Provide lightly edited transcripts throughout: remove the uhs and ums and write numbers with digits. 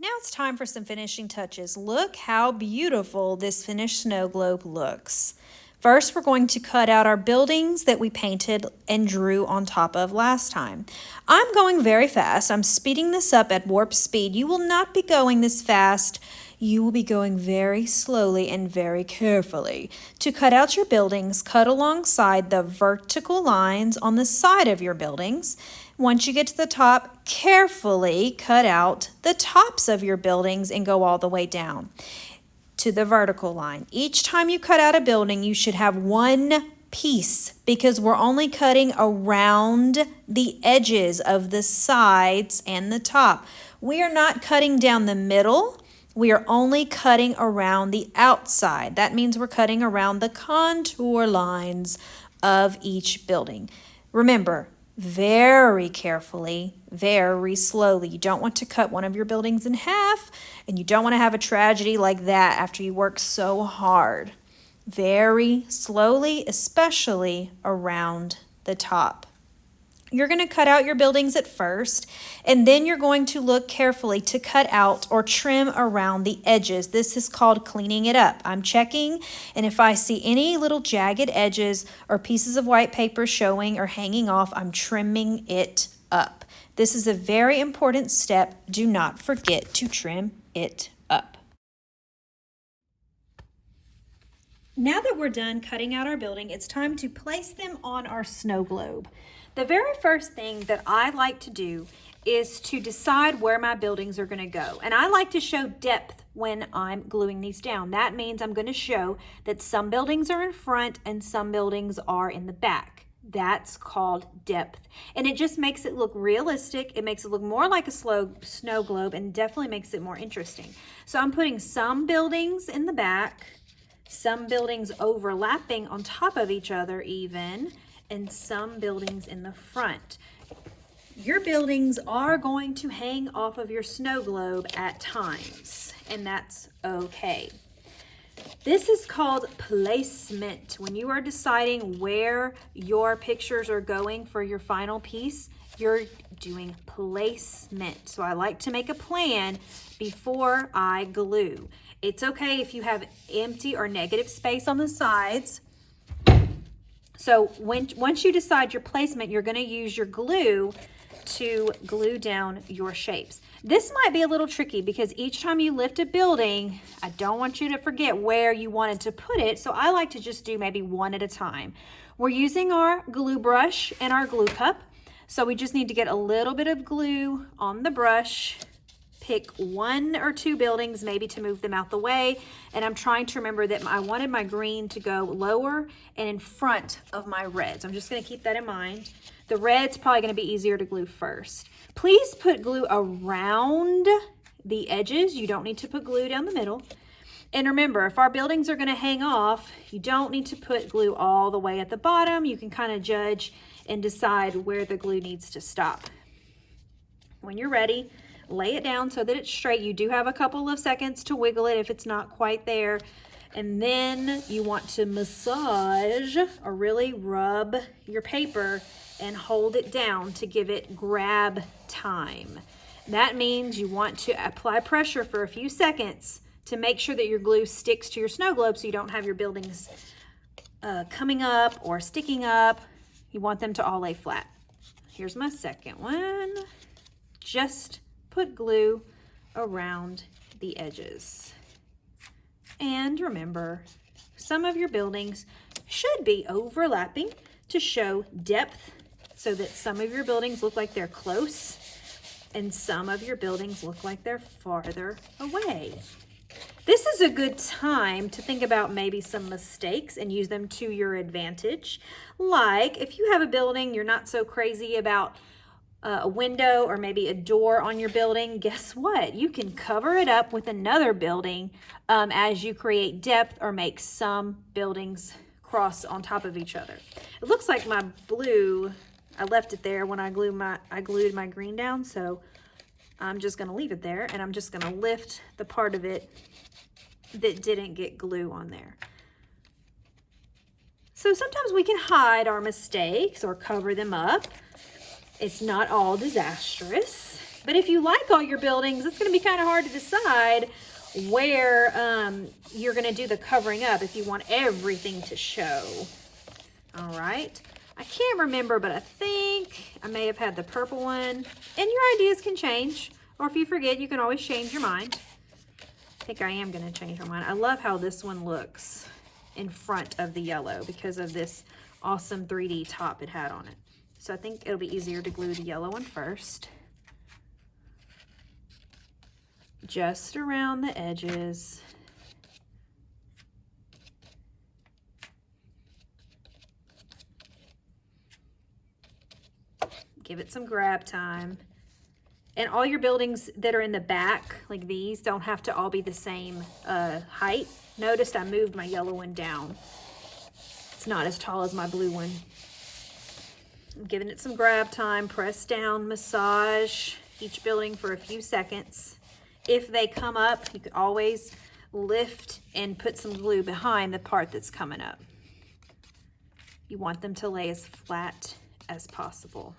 Now it's time for some finishing touches. Look how beautiful this finished snow globe looks. First, we're going to cut out our buildings that we painted and drew on top of last time. I'm going very fast. I'm speeding this up at warp speed. You will not be going this fast. You will be going very slowly and very carefully. To cut out your buildings, cut alongside the vertical lines on the side of your buildings. Once you get to the top, carefully cut out the tops of your buildings and go all the way down to the vertical line. Each time you cut out a building, you should have one piece because we're only cutting around the edges of the sides and the top. We are not cutting down the middle. We are only cutting around the outside. That means we're cutting around the contour lines of each building. Remember, very carefully, very slowly. You don't want to cut one of your buildings in half, and you don't want to have a tragedy like that after you work so hard. Very slowly, especially around the top. You're going to cut out your buildings at first, and then you're going to look carefully to cut out or trim around the edges. This is called cleaning it up. I'm checking, and if I see any little jagged edges or pieces of white paper showing or hanging off, I'm trimming it up. This is a very important step. Do not forget to trim it up. Now that we're done cutting out our building, it's time to place them on our snow globe. The very first thing that I like to do is to decide where my buildings are going to go. And I like to show depth when I'm gluing these down. That means I'm going to show that some buildings are in front and some buildings are in the back. That's called depth. And it just makes it look realistic. It makes it look more like a snow globe and definitely makes it more interesting. So I'm putting some buildings in the back, some buildings overlapping on top of each other even, and some buildings in the front. Your buildings are going to hang off of your snow globe at times, and that's okay. This is called placement. When you are deciding where your pictures are going for your final piece, you're doing placement. So I like to make a plan before I glue. It's okay if you have empty or negative space on the sides. So once you decide your placement, you're going to use your glue to glue down your shapes. This might be a little tricky because each time you lift a building, I don't want you to forget where you wanted to put it. So I like to just do maybe one at a time. We're using our glue brush and our glue cup. So we just need to get a little bit of glue on the brush. Pick one or two buildings maybe to move them out the way. And I'm trying to remember that I wanted my green to go lower and in front of my reds. I'm just going to keep that in mind. The red's probably going to be easier to glue first. Please put glue around the edges. You don't need to put glue down the middle. And remember, if our buildings are going to hang off, you don't need to put glue all the way at the bottom. You can kind of judge and decide where the glue needs to stop. When you're ready, lay it down so that it's straight. You do have a couple of seconds to wiggle it if it's not quite there. And then you want to massage or really rub your paper and hold it down to give it grab time. That means you want to apply pressure for a few seconds to make sure that your glue sticks to your snow globe so you don't have your buildings coming up or sticking up. You want them to all lay flat. Here's my second one. Just put glue around the edges. And remember, some of your buildings should be overlapping to show depth so that some of your buildings look like they're close and some of your buildings look like they're farther away. This is a good time to think about maybe some mistakes and use them to your advantage. Like if you have a building you're not so crazy about a window or maybe a door on your building, guess what? You can cover it up with another building as you create depth or make some buildings cross on top of each other. It looks like my blue, I left it there when I glued my green down, so I'm just going to leave it there and I'm just going to lift the part of it that didn't get glue on there. So sometimes we can hide our mistakes or cover them up. It's not all disastrous. But if you like all your buildings, it's going to be kind of hard to decide where you're going to do the covering up if you want everything to show. All right. I can't remember, but I think I may have had the purple one. And your ideas can change. Or if you forget, you can always change your mind. I think I am going to change my mind. I love how this one looks in front of the yellow because of this awesome 3D top it had on it. So I think it'll be easier to glue the yellow one first. Just around the edges. Give it some grab time. And all your buildings that are in the back, like these, don't have to all be the same height. Notice I moved my yellow one down. It's not as tall as my blue one. I'm giving it some grab time. Press down, massage each building for a few seconds. If they come up, you can always lift and put some glue behind the part that's coming up. You want them to lay as flat as possible.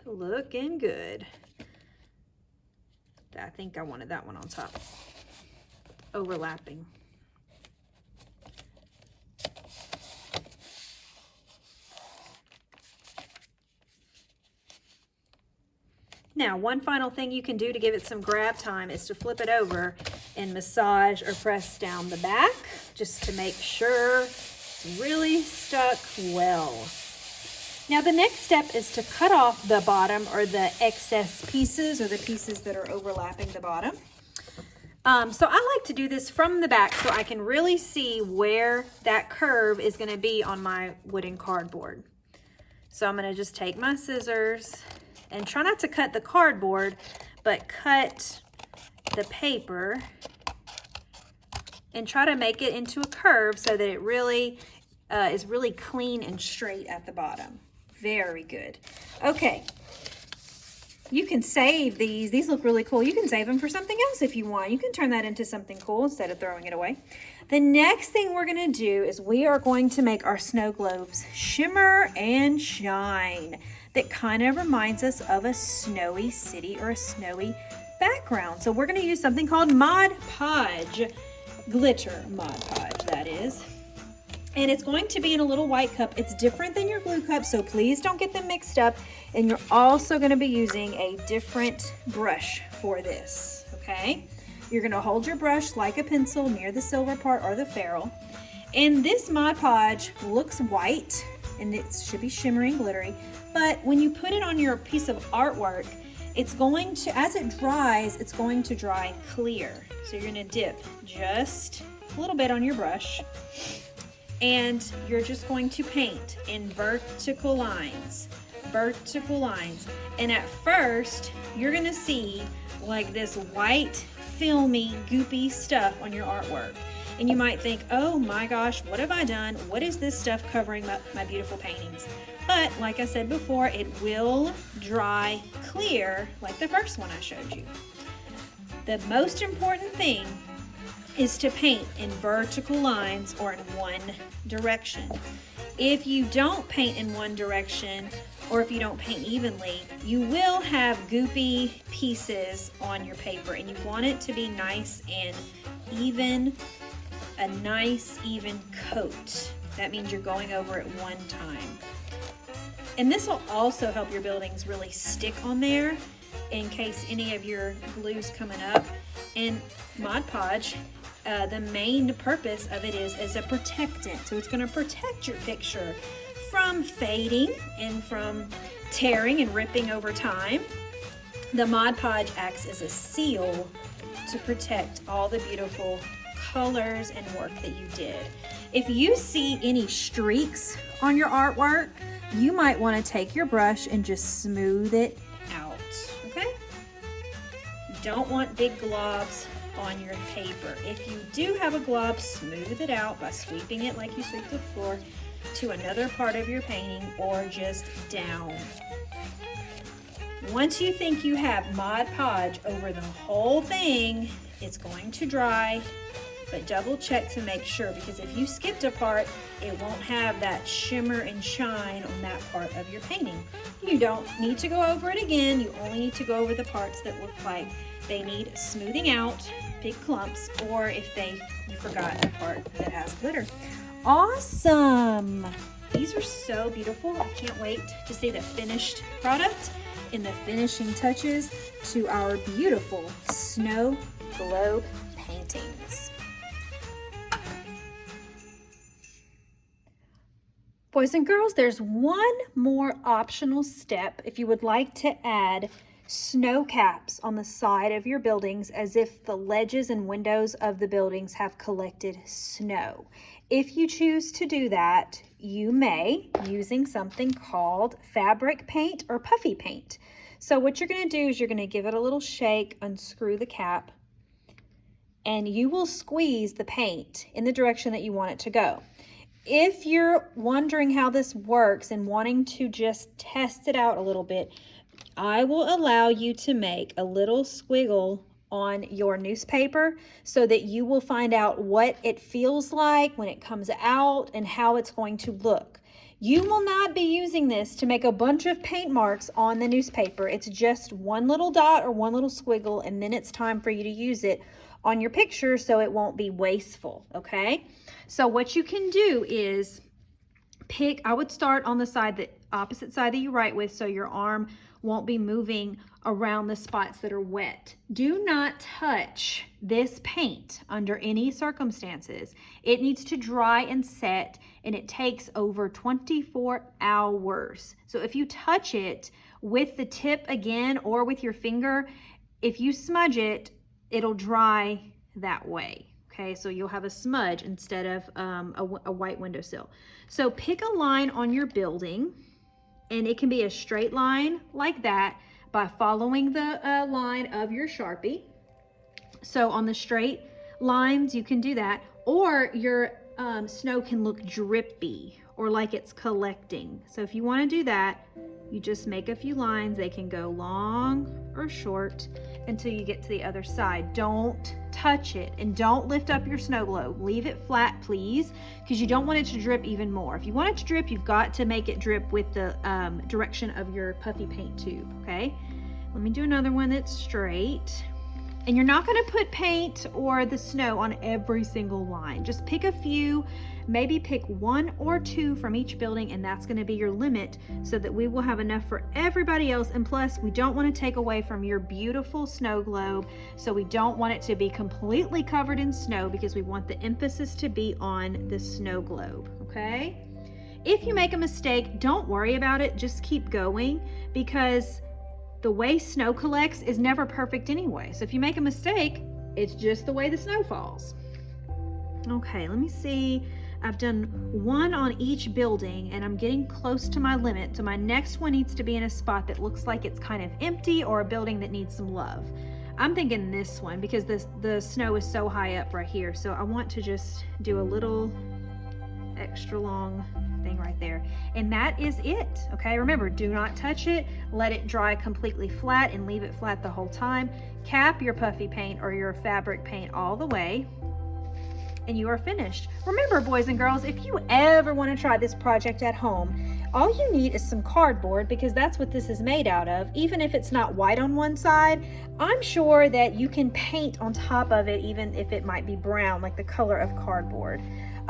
Looking good. I think I wanted that one on top. Overlapping. Now, one final thing you can do to give it some grab time is to flip it over and massage or press down the back just to make sure it's really stuck well. Now the next step is to cut off the bottom or the excess pieces or the pieces that are overlapping the bottom. So I like to do this from the back so I can really see where that curve is going to be on my wooden cardboard. So I'm going to just take my scissors and try not to cut the cardboard, but cut the paper and try to make it into a curve so that it really is really clean and straight at the bottom. Very good. Okay. You can save these. These look really cool. You can save them for something else if you want. You can turn that into something cool instead of throwing it away. The next thing we're going to do is we are going to make our snow globes shimmer and shine. That kind of reminds us of a snowy city or a snowy background. So we're going to use something called Mod Podge. Glitter Mod Podge, that is. And it's going to be in a little white cup. It's different than your glue cup, so please don't get them mixed up. And you're also going to be using a different brush for this, okay? You're going to hold your brush like a pencil near the silver part or the ferrule. And this Mod Podge looks white, and it should be shimmering, glittery. But when you put it on your piece of artwork, it's going to, as it dries, it's going to dry clear. So you're going to dip just a little bit on your brush. And you're just going to paint in vertical lines. And at first, you're gonna see like this white, filmy, goopy stuff on your artwork. And you might think, oh my gosh, what have I done? What is this stuff covering my beautiful paintings? But like I said before, it will dry clear like the first one I showed you. The most important thing is to paint in vertical lines or in one direction. If you don't paint in one direction, or if you don't paint evenly, you will have goopy pieces on your paper, and you want it to be nice and even, a nice even coat. That means you're going over it one time. And this will also help your buildings really stick on there in case any of your glue's coming up. And Mod Podge, the main purpose of it is as a protectant. So it's going to protect your picture from fading and from tearing and ripping over time. The Mod Podge acts as a seal to protect all the beautiful colors and work that you did. If you see any streaks on your artwork, you might want to take your brush and just smooth it out, okay? You don't want big globs on your paper. If you do have a glob, smooth it out by sweeping it like you sweep the floor to another part of your painting or just down. Once you think you have Mod Podge over the whole thing, it's going to dry but double check to make sure, because if you skipped a part, it won't have that shimmer and shine on that part of your painting. You don't need to go over it again. You only need to go over the parts that look like they need smoothing out, big clumps, or if you forgot a part that has glitter. Awesome! These are so beautiful. I can't wait to see the finished product and the finishing touches to our beautiful snow globe paintings. Boys and girls, there's one more optional step if you would like to add snow caps on the side of your buildings, as if the ledges and windows of the buildings have collected snow. If you choose to do that, you may, using something called fabric paint or puffy paint. So what you're going to do is you're going to give it a little shake, unscrew the cap, and you will squeeze the paint in the direction that you want it to go. If you're wondering how this works and wanting to just test it out a little bit, I will allow you to make a little squiggle on your newspaper so that you will find out what it feels like when it comes out and how it's going to look. You will not be using this to make a bunch of paint marks on the newspaper. It's just one little dot or one little squiggle, and then it's time for you to use it on your picture so it won't be wasteful, okay? So what you can do is pick, I would start on the side, the opposite side that you write with, so your arm won't be moving around the spots that are wet. Do not touch this paint under any circumstances. It needs to dry and set, and it takes over 24 hours. So if you touch it with the tip again or with your finger, if you smudge it, it'll dry that way. Okay, so you'll have a smudge instead of a white windowsill. So pick a line on your building, and it can be a straight line like that by following the line of your Sharpie. So on the straight lines, you can do that, or your snow can look drippy or like it's collecting. So if you want to do that, you just make a few lines. They can go long or short until you get to the other side. Don't touch it, and don't lift up your snow globe. Leave it flat, please, because you don't want it to drip even more. If you want it to drip, you've got to make it drip with the direction of your puffy paint tube, okay? Let me do another one that's straight. And you're not going to put paint or the snow on every single line. Just pick a few, maybe pick one or two from each building, and that's going to be your limit so that we will have enough for everybody else. And plus, we don't want to take away from your beautiful snow globe, so we don't want it to be completely covered in snow because we want the emphasis to be on the snow globe, okay? If you make a mistake, don't worry about it. Just keep going, because the way snow collects is never perfect anyway. So if you make a mistake, it's just the way the snow falls. Okay, let me see. I've done one on each building, and I'm getting close to my limit. So my next one needs to be in a spot that looks like it's kind of empty, or a building that needs some love. I'm thinking this one because the snow is so high up right here. So I want to just do a little extra long thing right there, and that is it. Okay, remember, do not touch it. Let it dry completely flat and leave it flat the whole time. Cap your puffy paint or your fabric paint all the way, and you are finished. Remember, boys and girls, if you ever want to try this project at home, all you need is some cardboard, because that's what this is made out of. Even if it's not white on one side, I'm sure that you can paint on top of it, even if it might be brown, like the color of cardboard.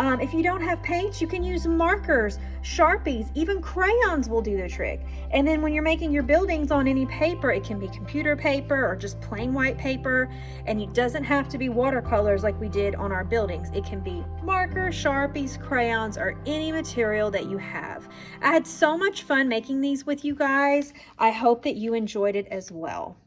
If you don't have paints, you can use markers, Sharpies, even crayons will do the trick. And then when you're making your buildings on any paper, it can be computer paper or just plain white paper, and it doesn't have to be watercolors like we did on our buildings. It can be markers, Sharpies, crayons, or any material that you have. I had so much fun making these with you guys. I hope that you enjoyed it as well.